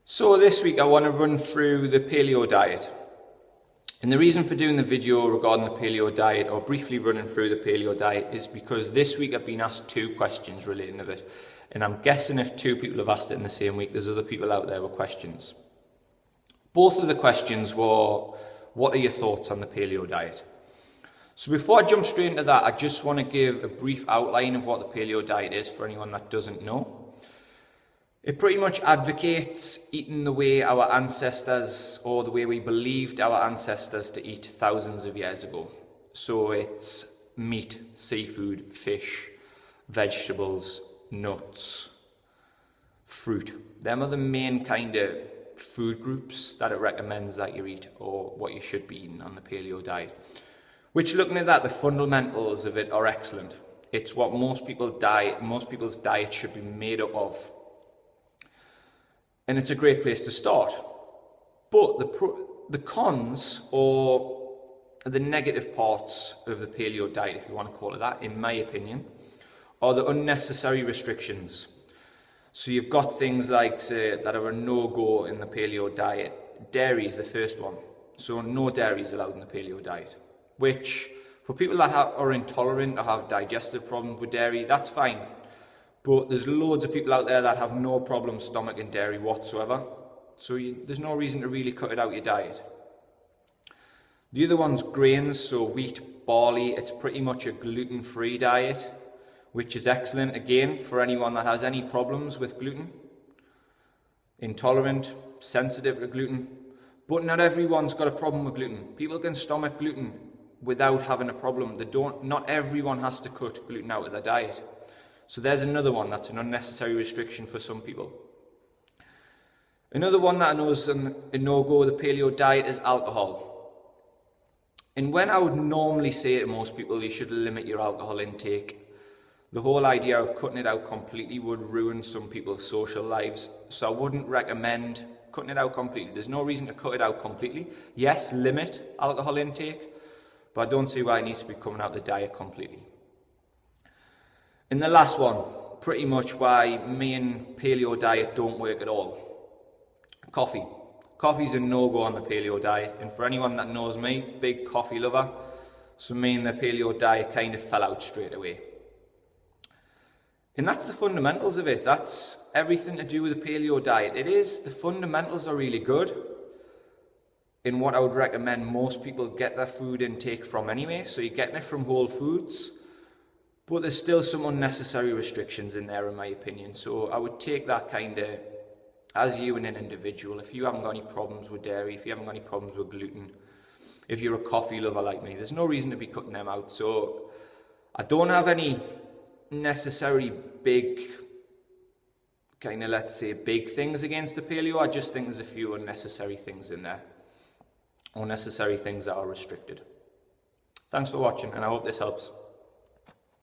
So this week I want to run through the paleo diet. And the reason for doing the video regarding the paleo diet, or briefly running through the paleo diet, is because this week I've been asked two questions relating to it. And I'm guessing if two people have asked it in the same week, there's other people out there with questions. Both of the questions were, what are your thoughts on the paleo diet? So before I jump straight into that, I just want to give a brief outline of what the paleo diet is for anyone that doesn't know. It pretty much advocates eating the way our ancestors, or the way we believed our ancestors to eat thousands of years ago. So it's meat, seafood, fish, vegetables, nuts, fruit. Them are the main kind of food groups that it recommends that you eat, or what you should be eating on the paleo diet. Which, looking at that, the fundamentals of it are excellent. It's what most people's diet should be made up of. And it's a great place to start. But the cons, or the negative parts of the paleo diet, if you want to call it that, in my opinion, are the unnecessary restrictions. So you've got things like, say, that are a no-go in the paleo diet. Dairy is the first one. So no dairy is allowed in the paleo diet. Which, for people that are intolerant or have digestive problems with dairy, that's fine. But there's loads of people out there that have no problem stomaching dairy whatsoever. So there's no reason to really cut it out of your diet. The other one's grains, so wheat, barley. It's pretty much a gluten-free diet, which is excellent, again, for anyone that has any problems with gluten. Intolerant, sensitive to gluten. But not everyone's got a problem with gluten. People can stomach gluten without having a problem. Not everyone has to cut gluten out of their diet. So there's another one that's an unnecessary restriction for some people. Another one that I know is a no-go of the paleo diet is alcohol. And when I would normally say to most people you should limit your alcohol intake, the whole idea of cutting it out completely would ruin some people's social lives. So I wouldn't recommend cutting it out completely. There's no reason to cut it out completely. Yes, limit alcohol intake, but I don't see why it needs to be coming out of the diet completely. And the last one, pretty much why me and paleo diet don't work at all. Coffee. Coffee's a no-go on the paleo diet. And for anyone that knows me, big coffee lover, so me and the paleo diet kind of fell out straight away. And that's the fundamentals of it. That's everything to do with the paleo diet. The fundamentals are really good. In what I would recommend most people get their food intake from anyway. So you're getting it from whole foods. But there's still some unnecessary restrictions in there, in my opinion. So I would take that kind of as you and an individual. If you haven't got any problems with dairy, if you haven't got any problems with gluten, if you're a coffee lover like me, there's no reason to be cutting them out. So I don't have any necessary big, kind of, let's say, big things against the paleo. I just think there's a few unnecessary things in there. Unnecessary things that are restricted. Thanks for watching, and I hope this helps.